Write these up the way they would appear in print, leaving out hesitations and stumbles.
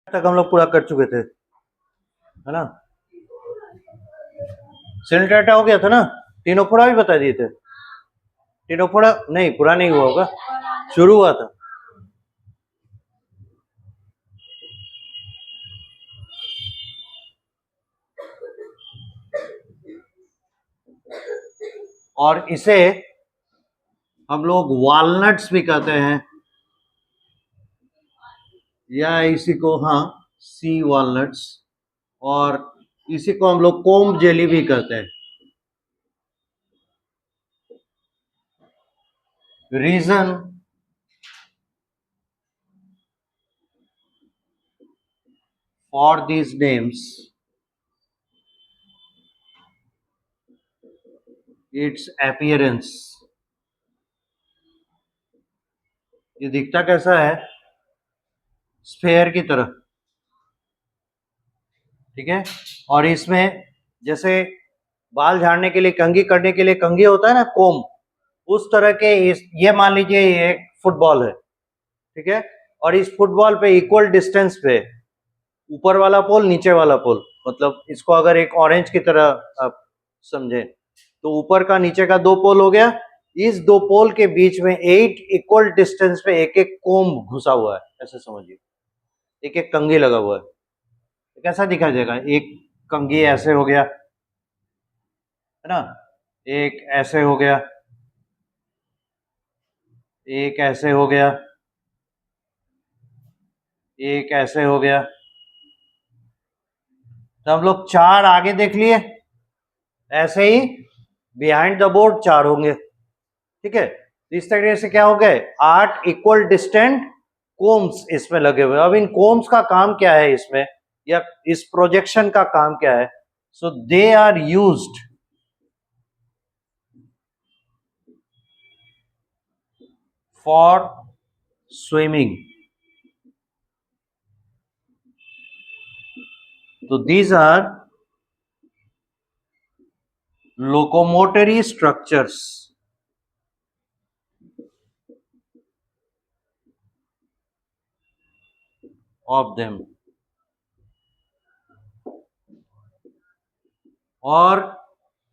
तक हम लोग पूरा कर चुके थे, है ना। सिलेंट्रेटा हो गया था ना, तीनों फोड़ा भी बता दिए थे। तीनों फोड़ा नहीं, पूरा नहीं हुआ होगा, शुरू हुआ था। और इसे हम लोग वॉलनट्स भी कहते हैं, या इसी को हाँ सी वॉलनट्स, और इसी को हम लोग कोम्ब जेली भी कहते हैं। Reason for these names, its appearance. ये दिखता कैसा है, स्फेयर की तरह, ठीक है। और इसमें जैसे बाल झाड़ने के लिए, कंघी करने के लिए कंघी होता है ना, कोम, उस तरह के ये मान लीजिए ये एक फुटबॉल है, ठीक है। और इस फुटबॉल पे इक्वल डिस्टेंस पे ऊपर वाला पोल, नीचे वाला पोल, मतलब इसको अगर एक ऑरेंज की तरह आप समझे तो ऊपर का नीचे का दो पोल हो गया। इस दो पोल के बीच में 8 इक्वल डिस्टेंस पे एक एक कोम घुसा हुआ है, ऐसे समझिए, एक एक कंघी लगा हुआ है। कैसा दिखाई देगा, एक कंघी ऐसे हो गया, है ना, एक ऐसे हो गया, एक ऐसे हो गया, एक ऐसे हो गया। तो हम लोग 4 आगे देख लिए, ऐसे ही बिहाइंड द बोर्ड 4 होंगे, ठीक है। इस तरीके से क्या हो गए, 8 इक्वल डिस्टेंट कोम्स इसमें लगे हुए। अब इन कोम्स का काम क्या है इसमें, या इस प्रोजेक्शन का काम क्या है? So they are used for swimming. तो these are locomotory structures of them. और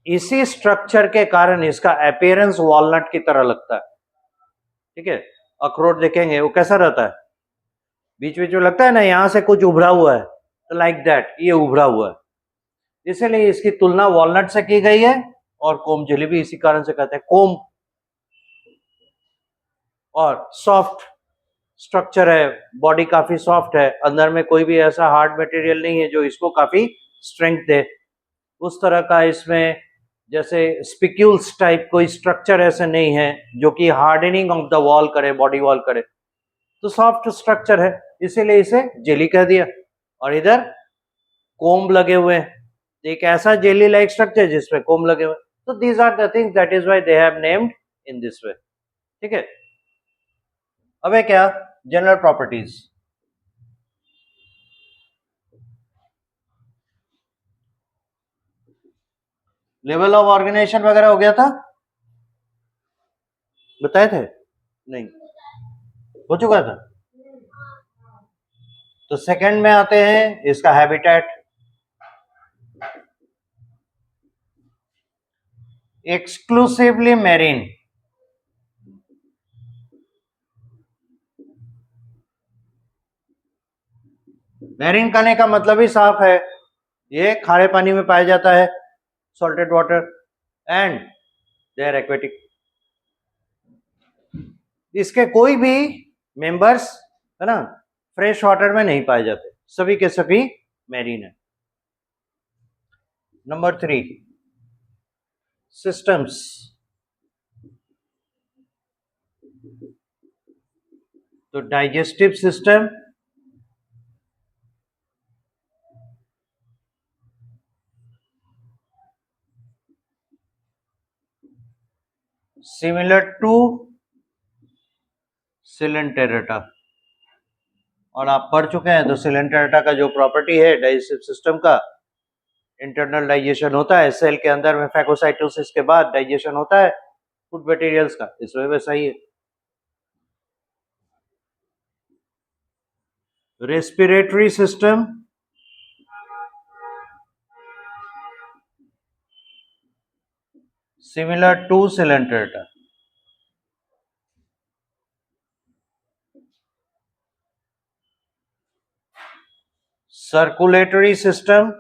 इसी स्ट्रक्चर के कारण इसका अपीयरेंस वॉलनट की तरह लगता है, ठीक है। अखरोट देखेंगे वो कैसा रहता है, बीच बीच में लगता है ना यहां से कुछ उभरा हुआ है, तो लाइक दैट ये उभरा हुआ है। इसीलिए इसकी तुलना वॉलनट से की गई है, और कोम जेली भी इसी कारण से कहते हैं कोम। और सॉफ्ट स्ट्रक्चर है, बॉडी काफी सॉफ्ट है, अंदर में कोई भी ऐसा हार्ड मटेरियल नहीं है जो इसको काफी स्ट्रेंथ दे, उस तरह का इसमें जैसे स्पिक्यूल्स टाइप कोई स्ट्रक्चर ऐसे नहीं है जो कि हार्डनिंग ऑफ द वॉल करे, बॉडी वॉल करे। तो सॉफ्ट स्ट्रक्चर है, इसीलिए इसे जेली कह दिया। और इधर कोम्ब लगे हुए हैं, एक ऐसा जेली लाइक स्ट्रक्चर जिसमें कोम्ब लगे हुए। तो these are the things, that is why they have named in this way, ठीक है। अब है क्या, general properties. Level of organisation वगैरह हो गया था, बताए थे नहीं, हो चुका था। तो सेकंड में आते हैं इसका हैबिटेट। एक्सक्लूसिवली मैरीन, मैरीन कहने का मतलब ही साफ है, ये खारे पानी में पाया जाता है, salted water, and they are aquatic. इसके कोई भी मेंबर्स, है ना, फ्रेश वाटर में नहीं पाए जाते, सभी के सभी मैरीन है। Number 3, systems. तो digestive system, similar to coelenterata, और आप पढ़ चुके हैं। तो सिलेंटेरेटा का जो प्रॉपर्टी है डाइजेस्टिव सिस्टम का, इंटरनल डाइजेशन होता है, सेल के अंदर में फैगोसाइटोसिस के बाद डाइजेशन होता है फूड मटेरियल्स का, इसमें वैसा ही है। respiratory system, similar to Coelenterata. Circulatory system,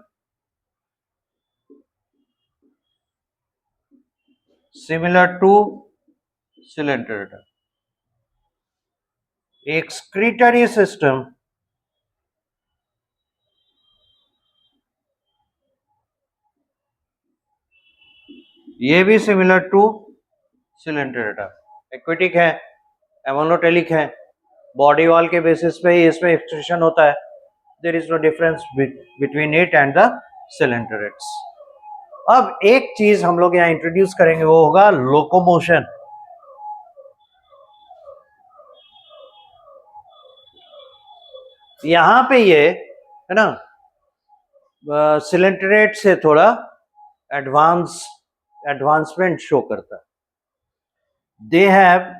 similar to Coelenterata. Excretory system, ये भी सिमिलर टू Coelenterata. एक्वेटिक है, एमोनोटेलिक है, बॉडी वॉल के बेसिस पे ही इसमें एक्सक्रीशन होता है. There is no difference between it and the Coelenterats. अब एक चीज हम लोग यहाँ इंट्रोड्यूस करेंगे, वो होगा लोकोमोशन. यहां पे ये है ना, Coelenterate से थोड़ा एडवांसमेंट शो करता है. They have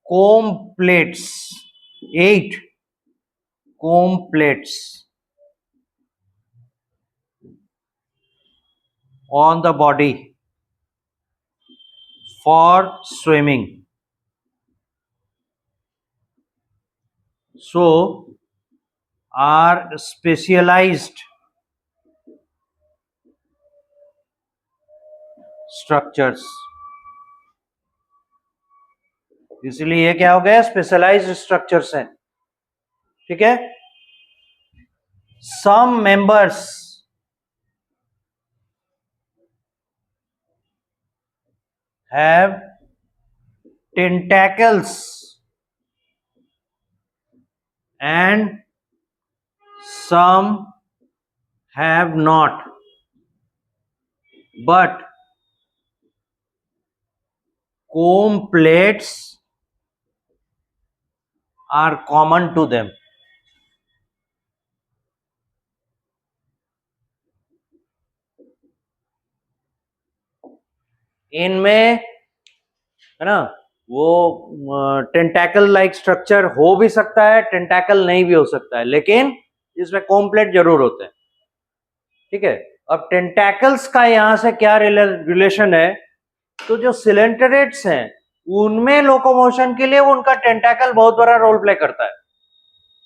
comb plates, 8 comb plates on the body for swimming. So are specialized structures. इसलिए ये क्या हो गया, स्पेशलाइज्ड स्ट्रक्चर्स हैं. ठीक है. Some members have tentacles and some have not, but comb plates are common to them. इनमें है ना, वो टेंटैकल लाइक स्ट्रक्चर हो भी सकता है, टेंटैकल नहीं भी हो सकता है, लेकिन इसमें कॉम्ब प्लेट जरूर होते हैं. ठीक है. अब टेंटैकल्स का यहां से क्या रिलेशन है, तो जो Coelenterats हैं उनमें लोकोमोशन के लिए उनका टेंटैकल बहुत बड़ा रोल प्ले करता है.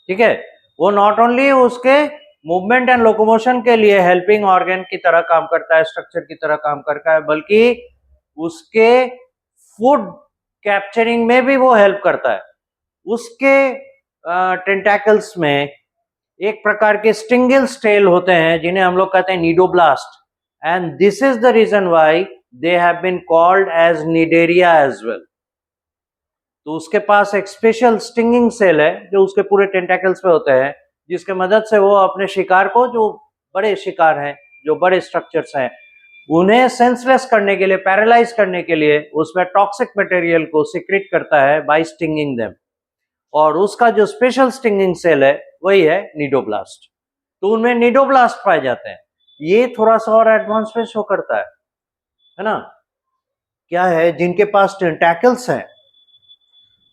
ठीक है. वो नॉट ओनली उसके मूवमेंट एंड लोकोमोशन के लिए हेल्पिंग ऑर्गन की तरह काम करता है, स्ट्रक्चर की तरह काम करता है, बल्कि उसके फूड कैप्चरिंग में भी वो हेल्प करता है. उसके टेंटैकल्स में एक प्रकार के स्टिंगल्स टेल होते हैं जिन्हें हम लोग कहते हैं cnidoblast, and this is the reason why they have been called as Cnidaria as well. तो उसके पास एक स्पेशल स्टिंगिंग सेल है जो उसके पूरे टेंटैकल्स पे होते हैं, जिसके मदद से वो अपने शिकार को, जो बड़े शिकार हैं, जो बड़े स्ट्रक्चर्स हैं, उन्हें सेंसलेस करने के लिए, पैरालाइज करने के लिए उसमें टॉक्सिक मटेरियल को सीक्रेट करता है बाय स्टिंगिंग देम. और उसका जो स्पेशल स्टिंगिंग सेल है वही है नीडोब्लास्ट. तो उनमें नीडोब्लास्ट पाए जाते हैं. ये थोड़ा सा और एडवांसमेंट शो करता है ना. क्या है, जिनके पास टेंटैकल्स हैं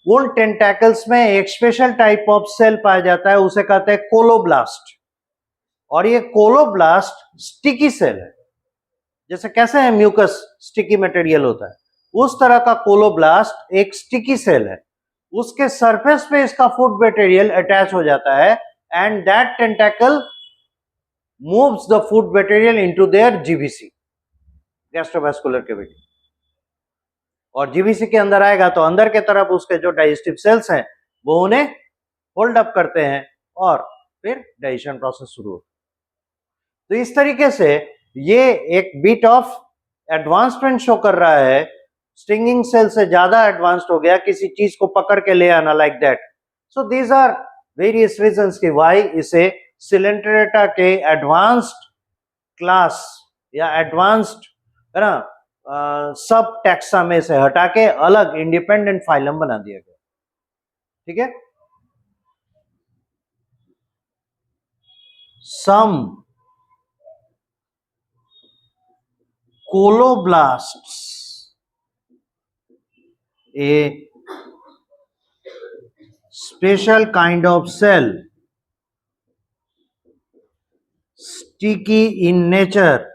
उन टेंटैकल्स में एक स्पेशल टाइप ऑफ सेल पाया जाता है, उसे कहते हैं कोलोब्लास्ट. और ये कोलोब्लास्ट स्टिकी सेल है. जैसे कैसे है म्यूकस स्टिकी मटेरियल होता है, उस तरह का कोलोब्लास्ट एक स्टिकी सेल है. उसके सरफेस पे इसका फूड मटेरियल अटैच हो जाता है, and that tentacle moves the food material into their GBC, gastrovascular cavity. और जीबीसी के अंदर आएगा तो अंदर के तरफ उसके जो डाइजेस्टिव सेल्स हैं वो उन्हें होल्ड अप करते हैं और फिर डाइजेशन प्रोसेस शुरू होता है. तो इस तरीके से ये एक बिट ऑफ एडवांसमेंट शो कर रहा है. स्टिंगिंग सेल से ज्यादा एडवांस्ड हो गया, किसी चीज को पकड़ के ले आना, like that. So these are various reasons कि व्हाई इसे Coelenterata के एडवांस्ड क्लास या एडवांस्ड है ना सब टैक्सा में से हटा के अलग इंडिपेंडेंट फाइलम बना दिया गया. ठीक है. सम कोलोब्लास्ट्स, special kind of cell, sticky in nature,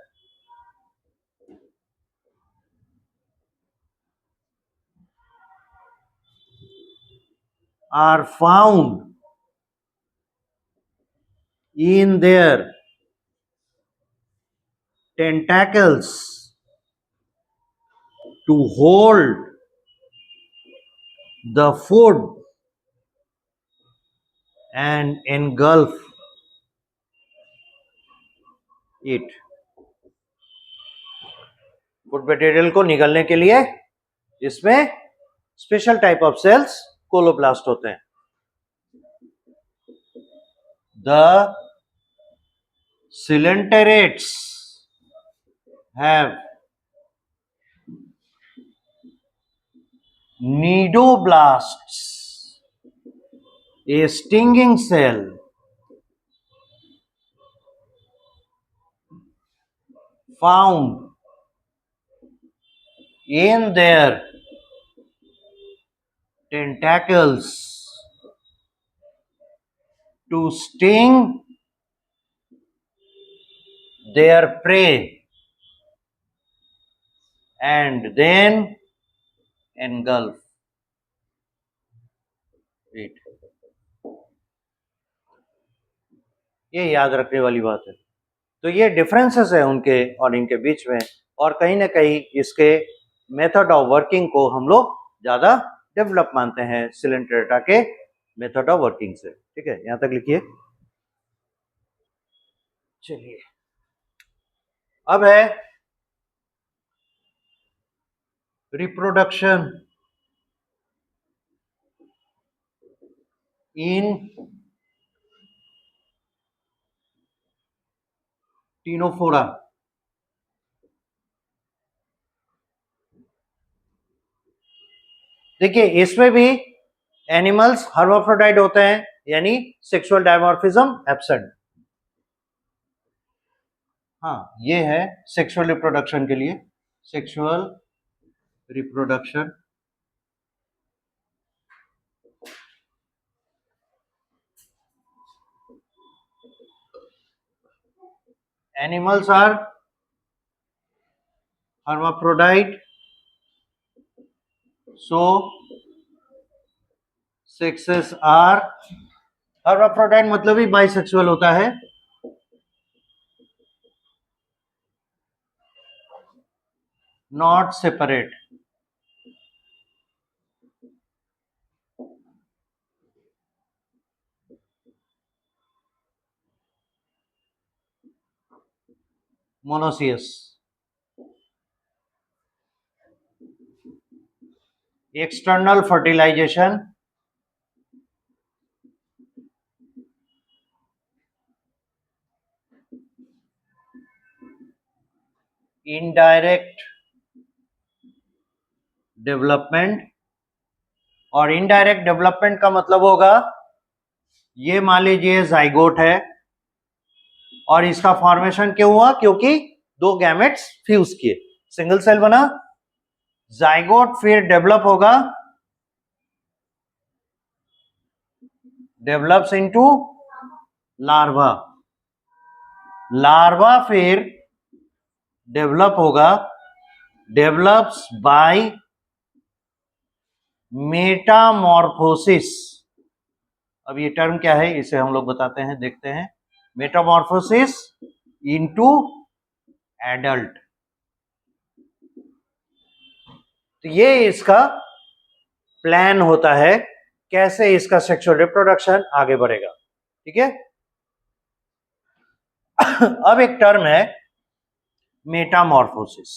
are found in their tentacles to hold the food and engulf it. Food material को निगलने के लिए इसमें special type of cells colloblast होते हैं. The cylinderates have nidoblasts, a stinging cell found in their tentacles to sting their prey and then engulf it. ये याद रखने वाली बात है. तो ये डिफरेंसेस है उनके और इनके बीच में, और कहीं ना कहीं इसके मेथड ऑफ वर्किंग को हम लोग ज्यादा डेवलप मानते हैं सिलेंट्रेटा के मेथड ऑफ वर्किंग से. ठीक है, यहां तक लिखिए. चलिए, अब है रिप्रोडक्शन इन टीनोफोरा. देखिए, इसमें भी एनिमल्स हर्माफ्रोडाइट होते हैं, यानी सेक्सुअल डायमॉर्फिज्म एब्सेंट. हाँ, ये है सेक्सुअल रिप्रोडक्शन के लिए. Sexual reproduction animals are hermaphrodite, so sexes are hermaphrodite मतलब ही बाइसेक्सुअल होता है. Not separate. Monoecious. External fertilisation, indirect development. और इनडायरेक्ट डेवलपमेंट का मतलब होगा, ये मान लीजिए जाइगोट है और इसका फॉर्मेशन क्यों हुआ? क्योंकि दो गैमेट्स फ्यूज किए, सिंगल सेल बना. जाइगोट फिर डेवलप होगा, डेवलप्स इनटू लार्वा. लार्वा फिर डेवलप होगा, डेवलप्स बाय मेटामॉर्फोसिस. अब ये टर्म क्या है, इसे हम लोग बताते हैं, देखते हैं. Metamorphosis into adult. तो ये इसका प्लान होता है, कैसे इसका सेक्सुअल रिप्रोडक्शन आगे बढ़ेगा. ठीक है. अब एक टर्म है मेटामॉर्फोसिस.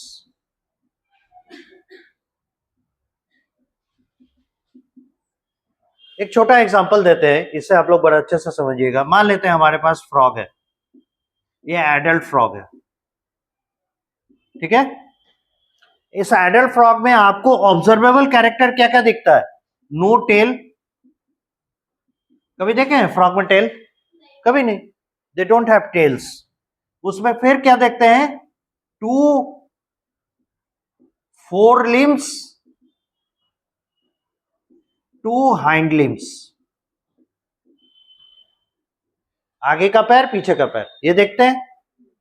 एक छोटा एग्जांपल देते हैं, इससे आप लोग बड़े अच्छे से समझिएगा. मान लेते हैं हमारे पास फ्रॉग है, ये एडल्ट फ्रॉग है. ठीक है. इस एडल्ट फ्रॉग में आपको ऑब्जर्वेबल कैरेक्टर क्या क्या दिखता है? No tail. कभी देखे हैं फ्रॉग में टेल? कभी नहीं. They don't have tails. उसमें फिर क्या देखते हैं? 2 फोर लिम्स, 2 हाइंड लिम्स. आगे का पैर पीछे का पैर, ये देखते हैं,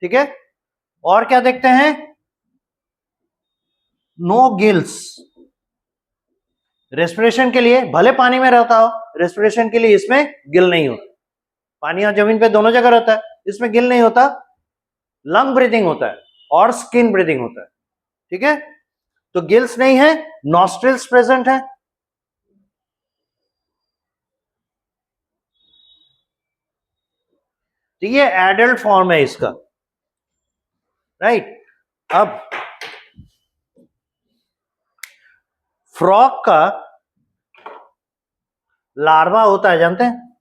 ठीक है। और क्या देखते हैं, नो गिल्स, रेस्पिरेशन के लिए भले पानी में रहता हो, रेस्पिरेशन के लिए इसमें गिल नहीं होता, पानी और जमीन पे दोनों जगह रहता है, इसमें गिल नहीं होता, लंग ब्रीदिंग होता है और स्किन ब्रीदिंग होता है, ठीक है। तो गिल्स नहीं है, नॉस्ट्रिल्स प्रेजेंट है, तो ये एडल्ट फॉर्म है इसका, राइट। अब फ्रॉग का लार्वा होता है, जानते हैं,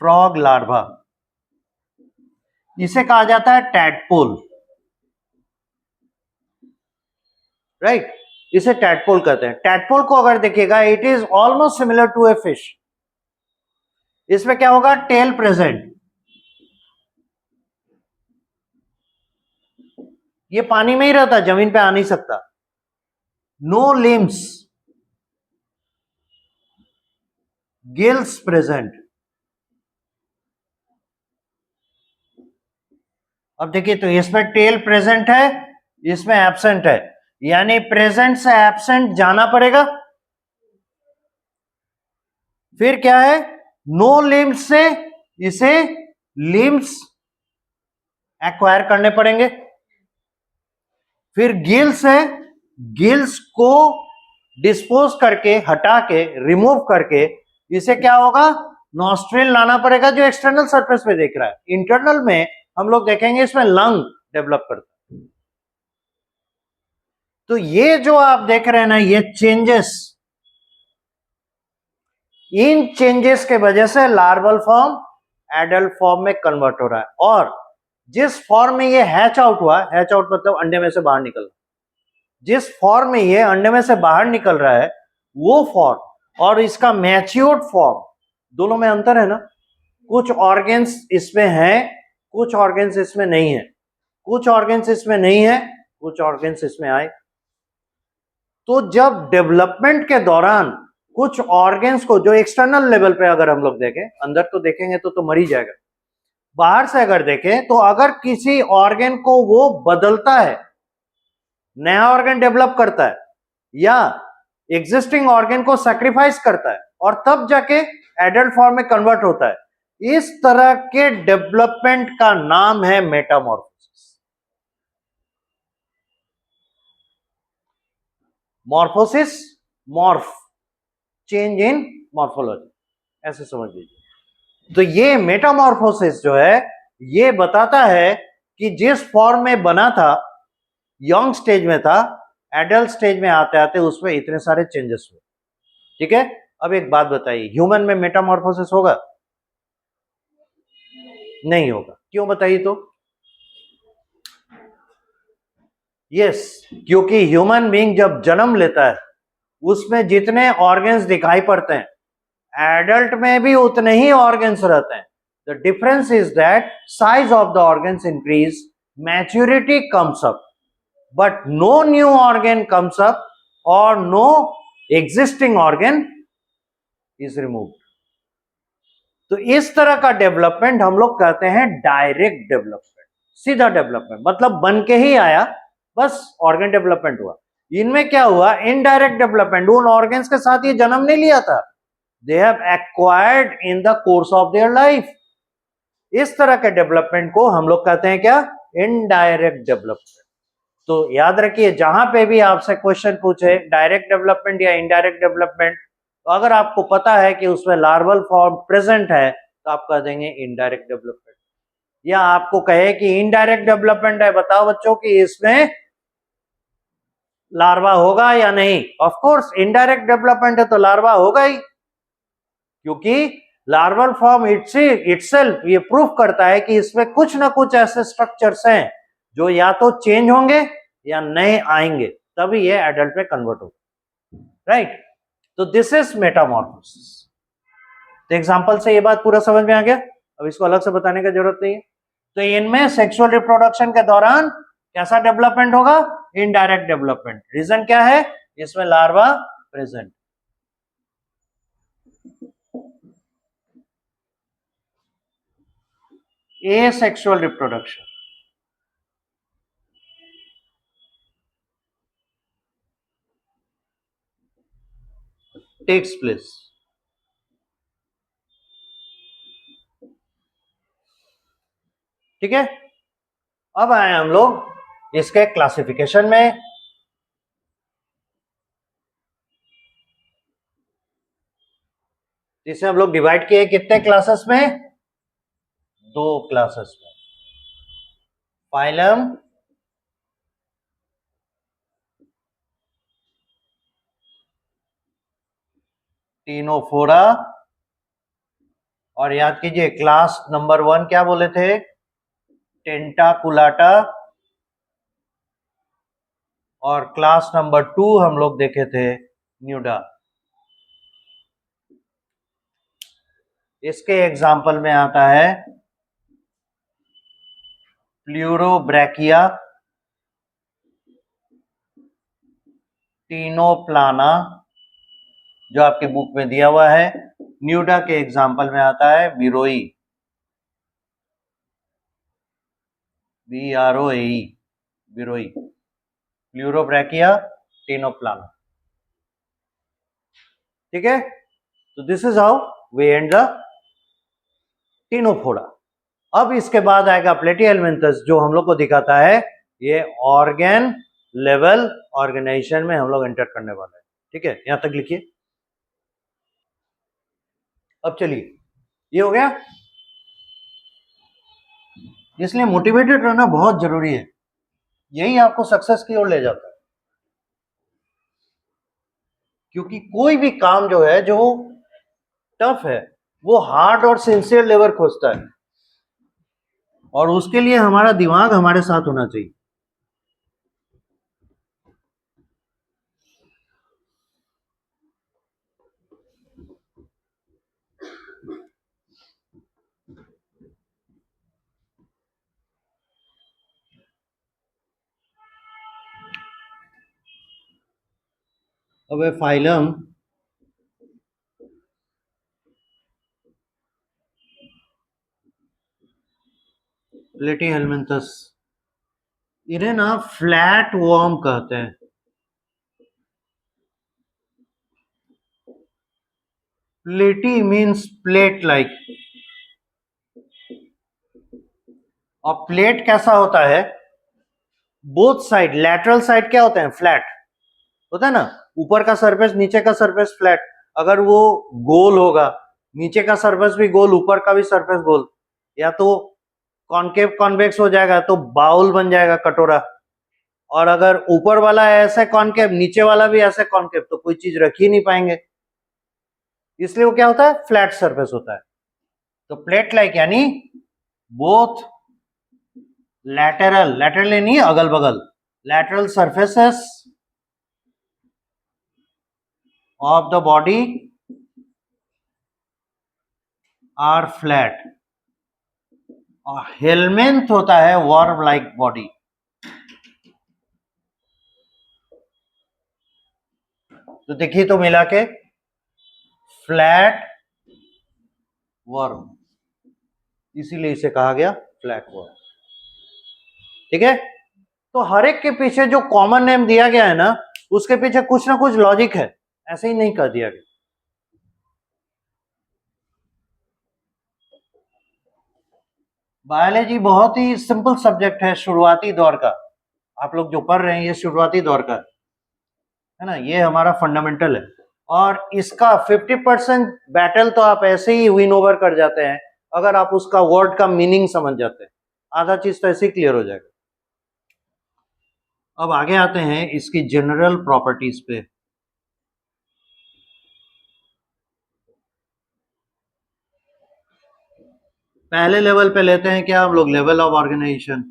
फ्रॉग लार्वा, इसे कहा जाता है टैडपोल, राइट, इसे टैडपोल कहते हैं। टैडपोल को अगर देखिएगा, it is almost similar to a fish. इसमें क्या होगा, टेल प्रेजेंट, ये पानी में ही रहता, जमीन पे आ नहीं सकता, नो लिम्स, गिल्स प्रेजेंट। अब देखिए, तो इसमें टेल प्रेजेंट है, इसमें एब्सेंट है, यानी प्रेजेंट से एब्सेंट जाना पड़ेगा। फिर क्या है, नो लिम्स से इसे लिम्स एक्वायर करने पड़ेंगे। फिर गिल्स है, गिल्स को डिस्पोज करके, हटा के, रिमूव करके इसे क्या होगा, नॉस्ट्रिल लाना पड़ेगा, जो एक्सटर्नल सरफेस पे देख रहा है। इंटरनल में हम लोग देखेंगे इसमें लंग डेवलप करता है। तो ये जो आप देख रहे हैं ना, ये चेंजेस, इन चेंजेस के वजह से लार्वल फॉर्म एडल्ट फॉर्म में कन्वर्ट हो रहा है। और जिस फॉर्म में ये हैच आउट हुआ, हैच आउट मतलब अंडे में से बाहर निकल, जिस फॉर्म में ये अंडे में से बाहर निकल रहा है, वो फॉर्म और इसका मैच्योर्ड फॉर्म, दोनों में अंतर है ना। कुछ ऑर्गेन्स इसमें हैं, कुछ ऑर्गेन्स इसमें नहीं है, कुछ ऑर्गेन्स इसमें नहीं है, कुछ ऑर्गेन्स इसमें आए। तो जब डेवलपमेंट के दौरान कुछ ऑर्गेन्स को, जो एक्सटर्नल लेवल पे अगर हम लोग देखें, अंदर तो देखेंगे तो मर ही जाएगा, बाहर से अगर देखें तो अगर किसी ऑर्गेन को वो बदलता है, नया ऑर्गन डेवलप करता है, या एग्जिस्टिंग ऑर्गन को सैक्रिफाइस करता है, और तब जाके एडल्ट फॉर्म में कन्वर्ट होता है, इस तरह के डेवलपमेंट का नाम है metamorphosis. Morphosis, morph, change in morphology, ऐसे समझ लीजिए। तो ये मेटामॉर्फोसिस जो है, ये बताता है कि जिस फॉर्म में बना था, यंग स्टेज में था, एडल्ट स्टेज में आते आते उसमें इतने सारे चेंजेस हुए, ठीक है। अब एक बात बताइए, ह्यूमन में मेटामॉर्फोसिस होगा? नहीं होगा, क्यों बताइए तो? यस, क्योंकि ह्यूमन बीइंग जब जन्म लेता है, उसमें जितने ऑर्गन्स दिखाई पड़ते हैं, एडल्ट में भी उतने ही ऑर्गन्स रहते हैं। The difference is that size of the organs increase, maturity comes up, but no new organ comes up or no existing organ is removed. तो इस तरह का डेवलपमेंट हम लोग कहते हैं डायरेक्ट डेवलपमेंट, सीधा डेवलपमेंट, मतलब बन के ही आया, बस ऑर्गन डेवलपमेंट हुआ। इनमें क्या हुआ, इनडायरेक्ट डेवलपमेंट, उन ऑर्गन्स के साथ ये जन्म नहीं लिया था, they have acquired in the course of their life. इस तरह के डेवलपमेंट को हम लोग कहते हैं क्या, इनडायरेक्ट डेवलपमेंट। तो याद रखिए, जहां पे भी आपसे क्वेश्चन पूछे डायरेक्ट डेवलपमेंट या इनडायरेक्ट डेवलपमेंट, तो अगर आपको पता है कि उसमें लार्वल फॉर्म प्रेजेंट है, तो आप कह देंगे इनडायरेक्ट डेवलपमेंट। या आपको कहे कि इनडायरेक्ट डेवलपमेंट है, बताओ बच्चों कि इसमें लार्वा होगा या नहीं? ऑफ कोर्स इनडायरेक्ट डेवलपमेंट है तो लार्वा होगा ही, क्योंकि लार्वल फॉर्म इटसेल्फ ये प्रूफ करता है कि इसमें कुछ ना कुछ ऐसे स्ट्रक्चर्स हैं जो या तो चेंज होंगे या नए आएंगे, तभी ये एडल्ट में कन्वर्ट होगा, राइट। तो दिस इज मेटामॉर्फोसिस। तो एग्जांपल से ये बात पूरा समझ में आ गया, अब इसको अलग से बताने की जरूरत नहीं है। तो इनमें सेक्सुअल रिप्रोडक्शन के दौरान कैसा डेवलपमेंट होगा, इनडायरेक्ट डेवलपमेंट। रीजन क्या है, इसमें larva present. asexual reproduction takes place. ठीक है, अब आए हम लोग इसके क्लासिफिकेशन में। इसे हम लोग डिवाइड किए कितने क्लासेस में? 2 क्लासेस में, फाइलम टीनोफोरा, और याद कीजिए क्लास नंबर 1 क्या बोले थे? टेंटाकुलाटा, और क्लास नंबर 2 हम लोग देखे थे न्यूडा। इसके एग्जाम्पल में आता है प्लूरोब्रैकिया, टीनोप्लाना जो आपके बुक में दिया हुआ है। न्यूडा के एग्जाम्पल में आता है Beroe, BROAE, Beroe, Pleurobrachia, Ctenoplana. ठीक है, तो this is how we end the Ctenophora. अब इसके बाद आएगा प्लेटीहेलमिन्थस, जो हम लोग को दिखाता है ये ऑर्गेन लेवल ऑर्गेनाइजेशन में हम लोग एंटर करने वाले हैं। ठीक है, यहां तक लिखिए। अब चलिए, ये हो गया। इसलिए मोटिवेटेड रहना बहुत जरूरी है, यही आपको सक्सेस की ओर ले जाता है। क्योंकि कोई भी काम जो है, जो टफ है, वो हार्ड और सिंसियर लेबर खोजता है, और उसके लिए हमारा दिमाग हमारे साथ होना चाहिए। अब फाइलम प्लेटीहेलमिन्थस, इन्हें ना फ्लैट वर्म कहते हैं। प्लेटी मीन्स प्लेट लाइक, और प्लेट कैसा होता है? बोथ साइड, लैटरल साइड क्या होते हैं? फ्लैट होता है ना, ऊपर का सरफेस नीचे का सरफेस फ्लैट। अगर वो गोल होगा, नीचे का सरफेस भी गोल, ऊपर का भी सरफेस गोल, या तो कॉनकेव कॉन्वेक्स हो जाएगा तो बाउल बन जाएगा, कटोरा। और अगर ऊपर वाला ऐसे कॉनकेव, नीचे वाला भी ऐसे कॉनकेव, तो कोई चीज रख ही नहीं पाएंगे। इसलिए वो क्या होता है? फ्लैट सरफेस होता है। तो प्लेट लाइक यानी बोथ लैटरल, लैटरल नहीं अगल बगल, lateral surfaces of the body are flat, और हेलमिन्थ होता है वर्म लाइक बॉडी। तो देखिए, तो मिला के फ्लैट वर्म, इसीलिए इसे कहा गया फ्लैट वर्म। ठीक है, तो हर एक के पीछे जो कॉमन नेम दिया गया है ना, उसके पीछे कुछ ना कुछ लॉजिक है, ऐसे ही नहीं कर दिया गया। बायोलॉजी बहुत ही सिंपल सब्जेक्ट है, शुरुआती दौर का। आप लोग जो पढ़ रहे हैं ये शुरुआती दौर का है ना, ये हमारा फंडामेंटल है। और इसका 50% बैटल तो आप ऐसे ही विन ओवर कर जाते हैं, अगर आप उसका वर्ड का मीनिंग समझ जाते हैं। आधा चीज तो ऐसे ही क्लियर हो जाएगा। अब आगे आते हैं इसकी जनरल प्रॉपर्टीज पे। पहले लेवल पे लेते हैं क्या हम लोग? Level of organisation.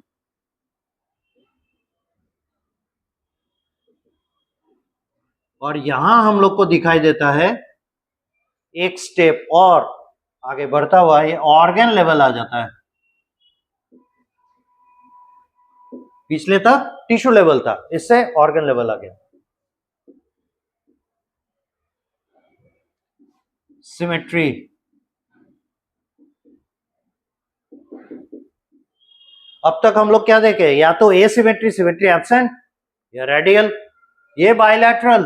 और यहां हम लोग को दिखाई देता है एक स्टेप और आगे बढ़ता हुआ ये ऑर्गन लेवल आ जाता है। पिछले तक टिश्यू लेवल था, इससे ऑर्गन लेवल आ गया। सिमेट्री, अब तक हम लोग क्या देखे, या तो एसिमेट्री, सिमेट्री एब्सेंट, या रेडियल, ये बायलैटरल।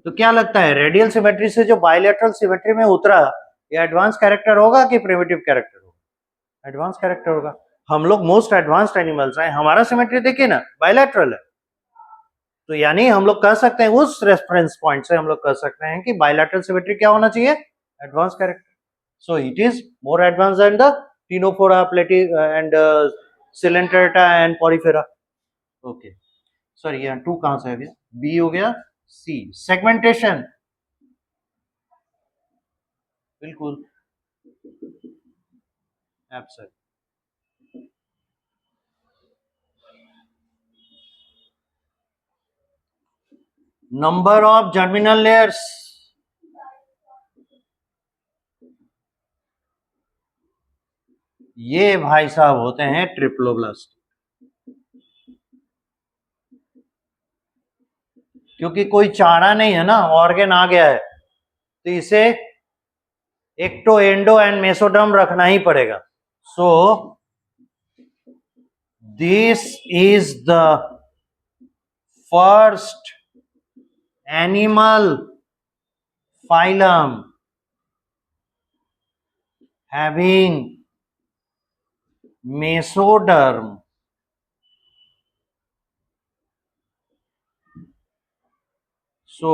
तो क्या लगता है रेडियल सिमेट्री से जो बायलैटरल सिमेट्री में उतरा, ये एडवांस कैरेक्टर होगा कि प्रिमिटिव कैरेक्टर होगा? एडवांस कैरेक्टर होगा। हम लोग मोस्ट एडवांस्ड एनिमल्स हैं, हमारा सिमेट्री देखिए ना बायलैटरल है। तो यानी हम लोग कह सकते हैं, उस रेफरेंस पॉइंट से हम लोग कह सकते हैं कि बायलैटरल सिमेट्री क्या होना चाहिए, advance character. So it is more advance than the ctenophora, platy and coelenterata and porifera. Okay, sorry यहाँ 2 कहां से आ गया, बी हो गया, सी सेगमेंटेशन, बिल्कुल absent. Number of germinal layers, ये भाई साहब होते हैं ट्रिप्लोब्लास्ट। क्योंकि कोई चारा नहीं है ना, ऑर्गेन आ गया है, तो इसे एक्टो, एंडो एंड मेसोडर्म रखना ही पड़ेगा। So this is the first animal phylum having mesoderm, so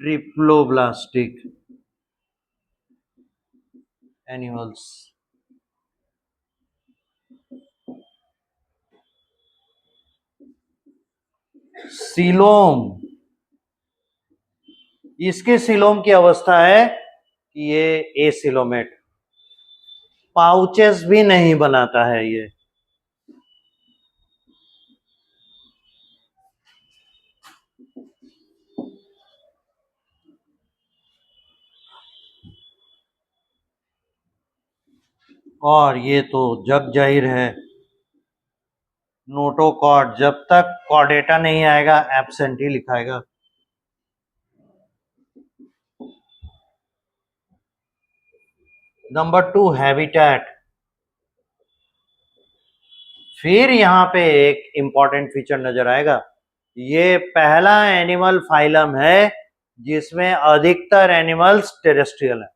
triploblastic animals. Coelom, इसके सीलोम की अवस्था है कि ये एसिलोमेट, पाउचेस भी नहीं बनाता है ये। और ये तो जग जाहिर है, नोटोकॉर्ड, जब तक कॉर्डेटा नहीं आएगा एब्सेंट ही लिखाएगा। Number 2 habitat. फिर यहाँ पे एक इंपॉर्टेंट फीचर नजर आएगा, ये पहला एनिमल फाइलम है जिसमें अधिकतर एनिमल्स टेरेस्ट्रियल है।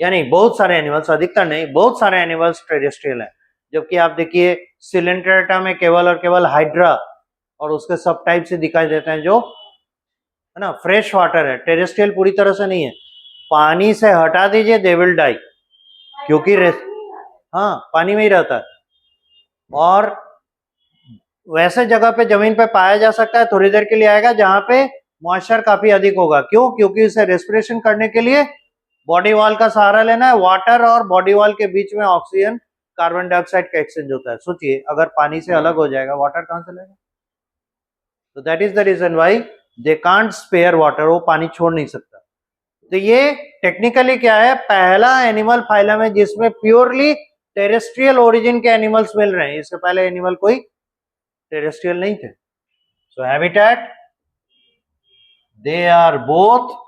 यानी बहुत सारे एनिमल्स, अधिकतर नहीं, बहुत सारे एनिमल्स टेरेस्ट्रियल है। जबकि आप देखिए सिलेंट्रेटा में केवल और केवल हाइड्रा और उसके सब टाइप से दिखाई देते हैं, जो है ना फ्रेश वाटर है, टेरेस्ट्रियल पूरी तरह से नहीं है। पानी से हटा दीजिए, दे विल डाई, क्योंकि हाँ पानी में ही रहता है। और वैसे जगह पे जमीन पे पाया जा सकता है, थोड़ी देर के लिए आएगा जहां पे मॉइस्चर काफी अधिक होगा। क्यों? क्योंकि इसे रेस्पिरेशन करने के लिए बॉडी वॉल का सहारा लेना है। वाटर और बॉडी वॉल के बीच में ऑक्सीजन कार्बन डाइऑक्साइड का एक्सचेंज होता है। सोचिए अगर पानी से अलग हो जाएगा, वाटर कहां से लेगा? तो that is the reason why they can't spare water, वो पानी छोड़ नहीं सकता। तो ये टेक्निकली क्या है, पहला एनिमल फाइलम है जिसमें प्योरली टेरेस्ट्रियल ओरिजिन के एनिमल्स मिल रहे हैं। इससे पहले एनिमल कोई टेरेस्ट्रियल नहीं थे। So habitat, they are both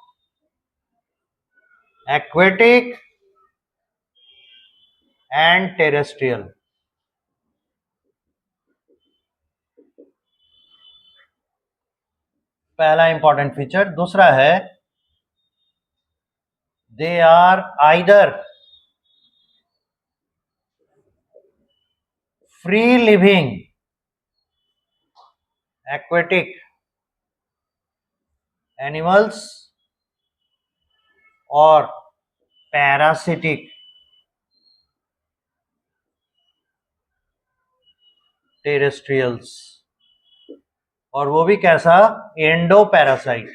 aquatic and terrestrial. पहला इंपॉर्टेंट फीचर। दूसरा है they are either free living aquatic animals और parasitic terrestrials, और वो भी कैसा, endo parasite,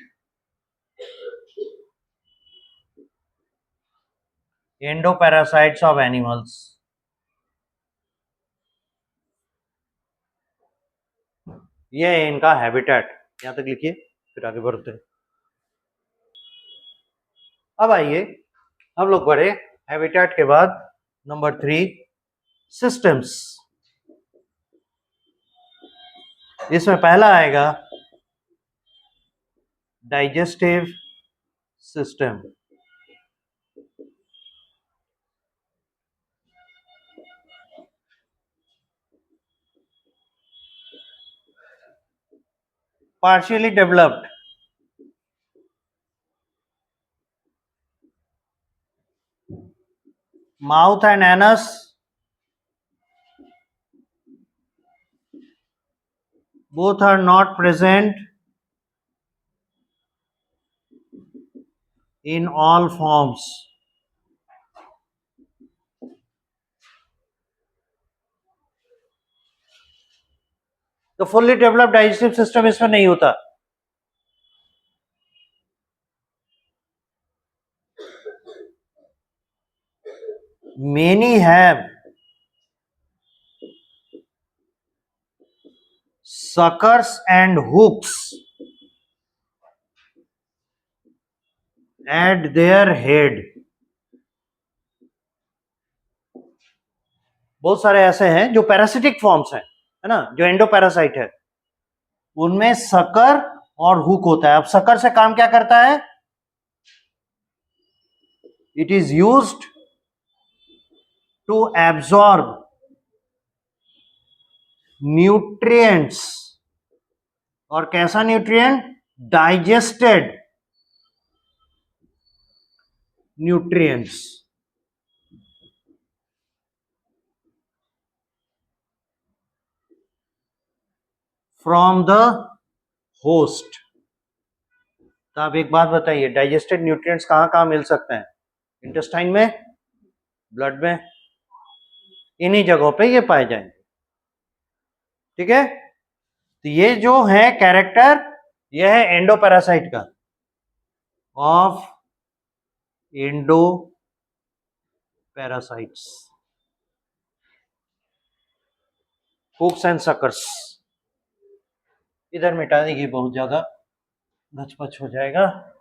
endo parasites of animals. ये है इनका हैबिटेट। यहां तक लिखिए, फिर आगे बढ़ते हैं। अब आइए हम लोग बढ़े हैबिटेट के बाद नंबर 3 सिस्टम्स। इसमें पहला आएगा digestive system. Partially developed. Mouth and anus both are not present in all forms. तो फुल्ली डेवलप्ड डाइजेस्टिव सिस्टम इसमें नहीं होता. Many have suckers and hooks at their head. बहुत सारे ऐसे हैं जो पैरासिटिक फॉर्म्स हैं, है ना, जो एंडोपैरासाइट है, उनमें सकर और हुक होता है. अब सकर से काम क्या करता है? It is used to absorb nutrients. और कैसा nutrient? Digested nutrients from the host. तो आप एक बात बताइए, डाइजेस्टेड न्यूट्रिएंट्स कहां कहां मिल सकते हैं? इंटेस्टाइन में, ब्लड में, इन्हीं जगहों पे ये पाए जाएंगे. ठीक है, तो ये जो है कैरेक्टर, ये है एंडोपैरासाइट का, of endoparasites, hooks and suckers. इधर मिटा देगी, बहुत ज्यादा गचपच हो जाएगा.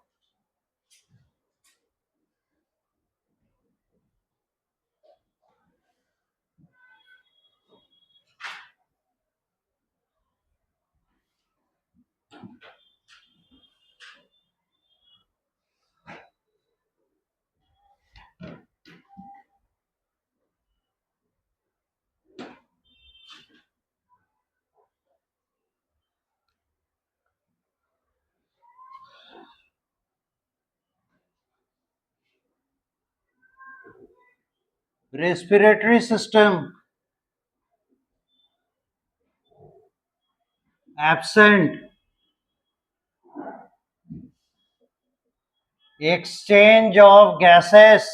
Respiratory system absent. Exchange of gases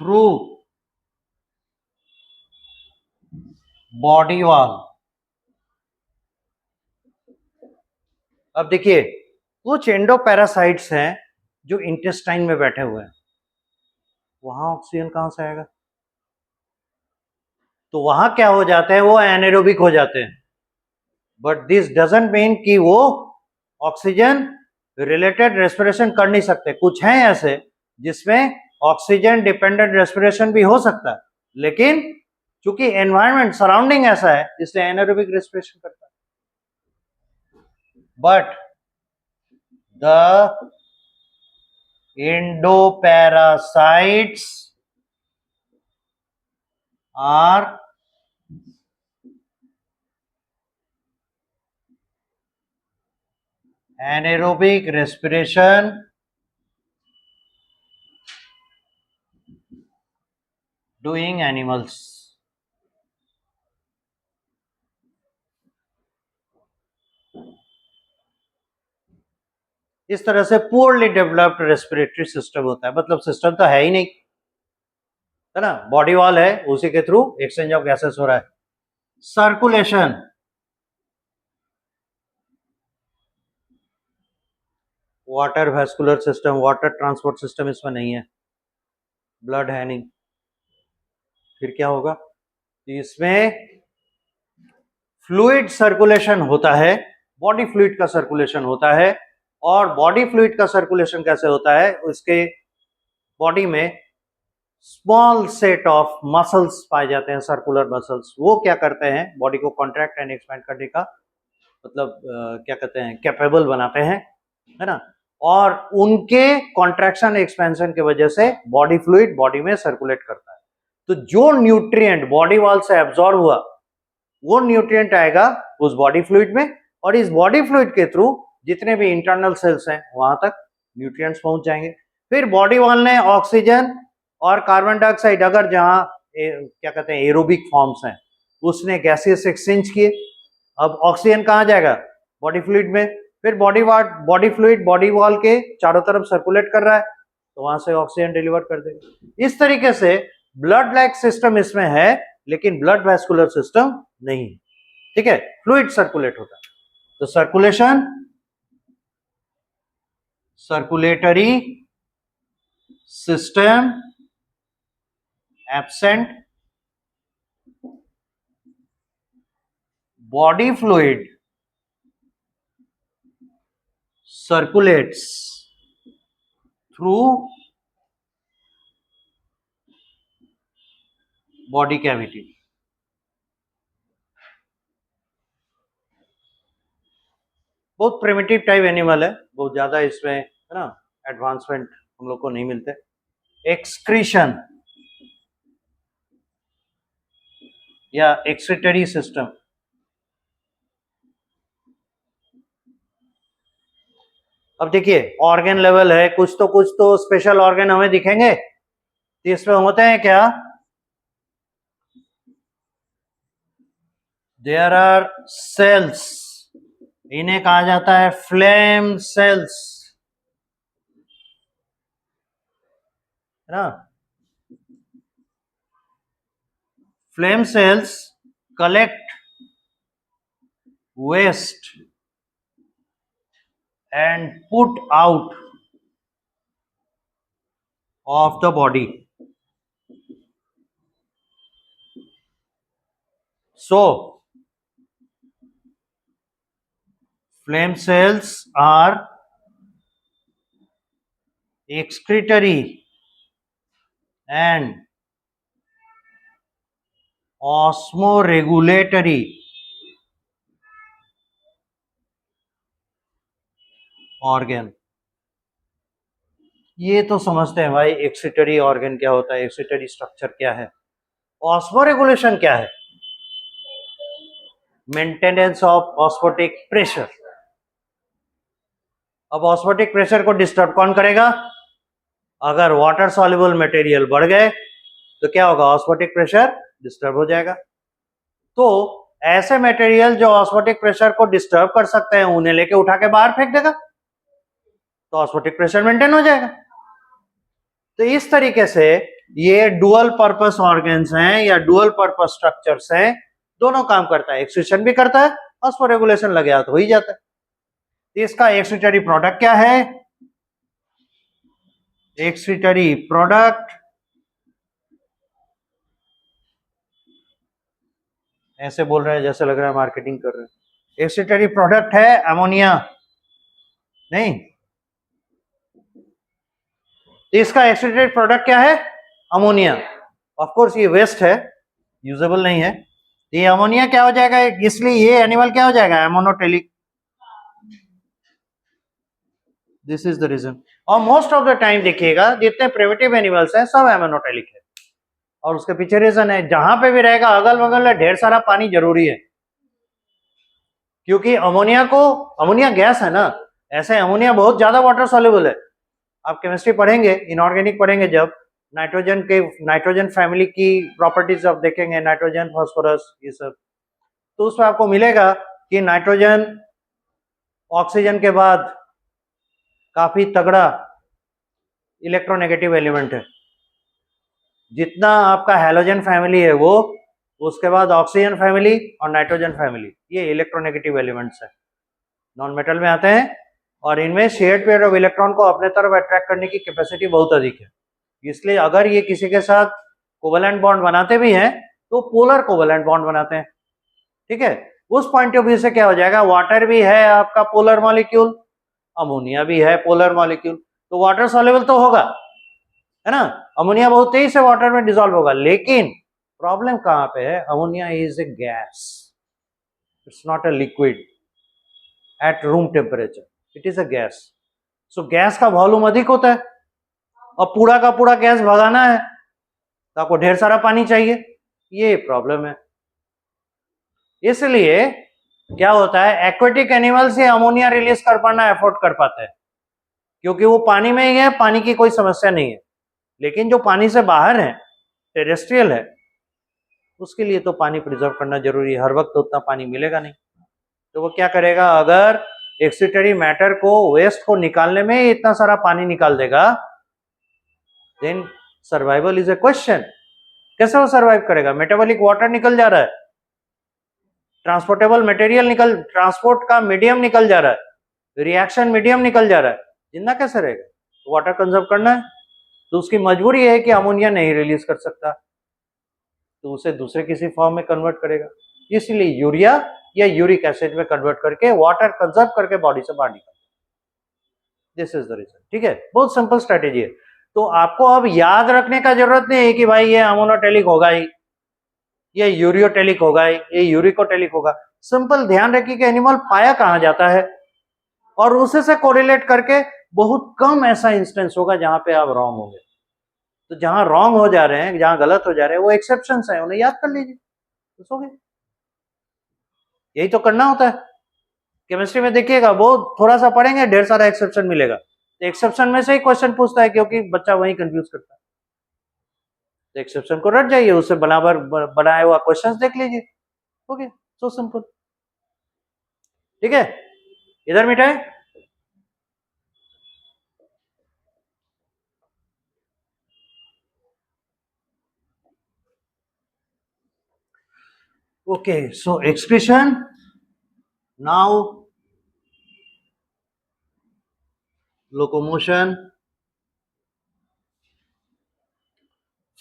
through body wall. अब देखिए, कुछ एंडोपैरासाइट्स हैं जो इंटेस्टाइन में बैठे हुए हैं, वहां ऑक्सीजन कहां से आएगा? तो वहां क्या हो जाते हैं? वो एनाएरोबिक हो जाते हैं. बट दिस डजंट मीन कि वो ऑक्सीजन रिलेटेड रेस्पिरेशन कर नहीं सकते. कुछ हैं ऐसे जिसमें ऑक्सीजन डिपेंडेंट रेस्पिरेशन भी हो सकता है, लेकिन चूंकि एनवायरनमेंट सराउंडिंग ऐसा है इसलिए एनाएरोबिक रेस्पिरेशन करता है. But the endoparacytes are anaerobic respiration doing animals. इस तरह से पुअरली डेवलप्ड रेस्पिरेटरी सिस्टम होता है. मतलब सिस्टम तो है ही नहीं, है ना, बॉडी वॉल है, उसी के थ्रू एक्सचेंज ऑफ गैसेस हो रहा है. Circulation, water vascular system, water transport system इसमें नहीं है, ब्लड है नहीं. फिर क्या होगा? इसमें फ्लूइड सर्कुलेशन होता है, बॉडी फ्लूइड का सर्कुलेशन होता है. और बॉडी फ्लूइड का सर्कुलेशन कैसे होता है? उसके बॉडी में स्मॉल सेट ऑफ मसल्स पाए जाते हैं, सर्कुलर मसल्स। वो क्या करते हैं, बॉडी को कॉन्ट्रैक्ट एंड एक्सपैंड करने का मतलब क्या कहते हैं, कैपेबल बनाते हैं, है ना। और उनके कॉन्ट्रैक्शन एक्सपेंशन की वजह से बॉडी फ्लूइड बॉडी में सर्कुलेट करता है। तो जो न्यूट्रिएंट बॉडी वॉल से एब्जॉर्ब हुआ वो न्यूट्रिएंट आएगा उस बॉडी फ्लूइड में, और इस बॉडी फ्लूइड के थ्रू जितने भी इंटरनल सेल्स हैं वहां तक न्यूट्रिएंट्स पहुंच जाएंगे। फिर बॉडी वॉल ने ऑक्सीजन और कार्बन डाइऑक्साइड, अगर जहां क्या कहते हैं एरोबिक फॉर्म्स हैं, उसने गैसेस एक्सचेंज किए। अब ऑक्सीजन कहाँ जाएगा, बॉडी फ्लूइड में। फिर बॉडी फ्लूइड बॉडी वॉल के चारों तरफ सर्कुलेट कर रहा है, तो वहां से ऑक्सीजन डिलीवर कर देगा। इस तरीके से ब्लड लाइक सिस्टम इसमें है, लेकिन ब्लड वैस्कुलर सिस्टम नहीं, ठीक है। फ्लूइड सर्कुलेट होता है। तो circulatory system absent, body fluid circulates through body cavity। बहुत प्रिमिटिव टाइप एनिमल है, बहुत ज्यादा इसमें है ना एडवांसमेंट हम लोग को नहीं मिलते। एक्सक्रीशन या एक्सक्रीटरी सिस्टम, अब देखिए ऑर्गन लेवल है, कुछ तो स्पेशल ऑर्गन हमें दिखेंगे, तो इसमें होते हैं क्या, देयर आर सेल्स, इन्हें कहा जाता है फ्लेम सेल्स, है ना। Flame cells collect waste and put out of the body. So flame cells are excretory and osmoregulatory organ. ये तो समझते हैं भाई एक्सिटरी ऑर्गन क्या होता है, एक्सिटरी स्ट्रक्चर क्या है। ऑस्मोरेगुलेशन क्या है, मेंटेनेंस ऑफ ऑस्मोटिक प्रेशर। अब ऑस्मोटिक प्रेशर को डिस्टर्ब कौन करेगा, अगर वाटर सॉल्युबल मटेरियल बढ़ गए तो क्या होगा, ऑस्मोटिक प्रेशर डिस्टर्ब हो जाएगा। तो ऐसे मटेरियल जो ऑस्मोटिक प्रेशर को डिस्टर्ब कर सकते हैं उन्हें लेके उठा के बाहर फेंक देगा, तो ऑस्मोटिक प्रेशर मेंटेन हो जाएगा। तो इस तरीके से ये डुअल पर्पस ऑर्गन्स हैं या डुअल पर्पस स्ट्रक्चर्स हैं, दोनों काम करता है, एक्सक्रीशन भी करता है, ऑस्मोरेगुलेशन लग गया तो हो ही जाता है। तो इसका एक्सक्रीटरी प्रोडक्ट क्या है, एक्सक्रीटरी प्रोडक्ट ऐसे बोल रहे हैं जैसे लग रहा है मार्केटिंग कर रहे हैं। एक्सक्रीटरी प्रोडक्ट है अमोनिया, नहीं, तो इसका एक्सक्रीटरी प्रोडक्ट क्या है, अमोनिया। ऑफ कोर्स ये वेस्ट है, यूजेबल नहीं है, ये अमोनिया क्या हो जाएगा, इसलिए ये एनिमल क्या हो जाएगा, ammonotelic. This is the reason. और मोस्ट ऑफ द टाइम देखिएगा जितने प्रिमिटिव एनिमल्स हैं सब एमोनोटेलिक है, और उसके पीछे रीजन है, जहां पे भी रहेगा अगल बगल में ढेर सारा पानी जरूरी है, क्योंकि अमोनिया गैस है ना, ऐसे अमोनिया बहुत ज्यादा वाटर सॉल्युबल है। आप केमिस्ट्री पढ़ेंगे, इनऑर्गेनिक पढ़ेंगे, जब नाइट्रोजन फैमिली की प्रॉपर्टीज आप देखेंगे, नाइट्रोजन फास्फोरस ये सब, तो उसमें आपको मिलेगा कि नाइट्रोजन ऑक्सीजन के बाद काफी तगड़ा इलेक्ट्रोनेगेटिव एलिमेंट है। जितना आपका हैलोजन फैमिली है वो, उसके बाद ऑक्सीजन फैमिली और नाइट्रोजन फैमिली, ये इलेक्ट्रोनेगेटिव एलिमेंट्स है, नॉन मेटल में आते हैं, और इनमें शेयर्ड पेयर ऑफ इलेक्ट्रॉन को अपने तरफ अट्रैक्ट करने की कैपेसिटी बहुत अधिक है। इसलिए अगर ये किसी के साथ कोवेलेंट बॉन्ड बनाते भी हैं तो पोलर कोवेलेंट बॉन्ड बनाते हैं, ठीक है। उस पॉइंट ऑफ व्यू से क्या हो जाएगा, वाटर भी है आपका पोलर मॉलिक्यूल, अमोनिया भी है पोलर मॉलिक्यूल, तो वाटर सॉल्युबल तो होगा, है ना। अमोनिया बहुत तेजी से वाटर में डिसॉल्व होगा, लेकिन प्रॉब्लम कहां पे है, ammonia is a gas, it's not a liquid at room temperature, it is a gas. So gas का वॉल्यूम अधिक होता है और पूरा का पूरा गैस भगाना है तो आपको ढेर सारा पानी चाहिए, ये प्रॉब्लम है। इसलिए क्या होता है, एक्वेटिक एनिमल से अमोनिया रिलीज कर पाना एफोर्ड कर पाते हैं क्योंकि वो पानी में ही है, पानी की कोई समस्या नहीं है। लेकिन जो पानी से बाहर है, टेरेस्ट्रियल है, उसके लिए तो पानी प्रिजर्व करना जरूरी है, हर वक्त तो उतना पानी मिलेगा नहीं। तो वो क्या करेगा, अगर एक्सिटरी मैटर को, वेस्ट को निकालने में इतना सारा पानी निकाल देगा, then survival is a question. कैसे वो सर्वाइव करेगा, मेटाबॉलिक वाटर निकल जा रहा है, ट्रांसपोर्टेबल मटेरियल निकल, ट्रांसपोर्ट का मीडियम निकल जा रहा है, रिएक्शन मीडियम निकल जा रहा है, जिंदा कैसे रहेगा, वाटर कंजर्व करना है, तो उसकी मजबूरी है कि अमोनिया नहीं रिलीज कर सकता, तो उसे दूसरे किसी फॉर्म में कन्वर्ट करेगा, इसलिए यूरिया या यूरिक एसिड में कन्वर्ट करके वाटर कंजर्व करके बॉडी से बाहर निकाल, दिस इज द रीजन। ठीक है, बहुत सिंपल स्ट्रेटेजी है। तो आपको अब याद रखने का जरूरत नहीं है कि भाई ये अमोनोटेलिक होगा ही, ये यूरियोटेलिक होगा, ये यूरिकोटेलिक होगा। सिंपल ध्यान रखिए कि एनिमल पाया कहां जाता है और उसे से कोरिलेट करके बहुत कम ऐसा इंस्टेंस होगा जहां पे आप रॉन्ग होंगे। तो जहां रॉन्ग हो जा रहे हैं, जहां गलत हो जा रहे हैं, वो एक्सेप्शंस हैं, उन्हें याद कर लीजिए, बस हो गया। यही तो करना होता है केमिस्ट्री में। देखिएगा वो थोड़ा सा पढ़ेंगे, ढेर सारा एक्सेप्शन मिलेगा, तो एक्सेप्शन में से ही क्वेश्चन पूछता है क्योंकि बच्चा वही कंफ्यूज करता है। तो एक्सेप्शन को रट जाइए, उससे बराबर बनाया हुआ क्वेश्चंस देख लीजिए, हो गया, सो सिंपल। ठीक है, इधर मिटाए। Okay, so excretion now, locomotion,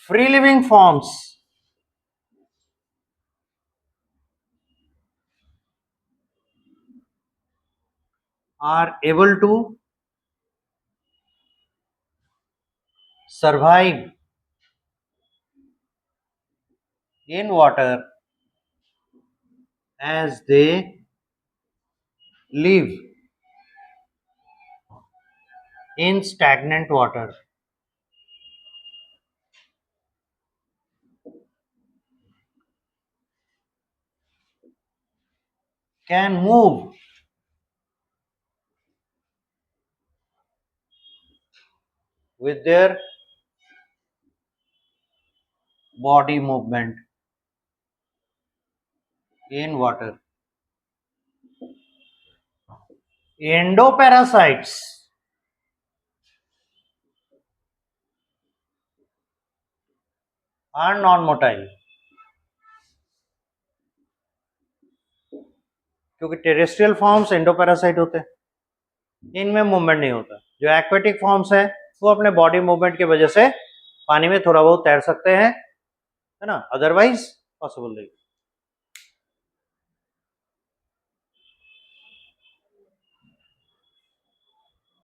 free living forms are able to survive in water as they live in stagnant water. Can move with their body movement in water. Endoparasites are non-motile क्योंकि terrestrial forms endoparasite होते हैं, इनमें movement नहीं होता। जो aquatic forms है वो अपने बॉडी मूवमेंट की वजह से पानी में थोड़ा बहुत तैर सकते हैं, है ना, अदरवाइज पॉसिबल नहीं।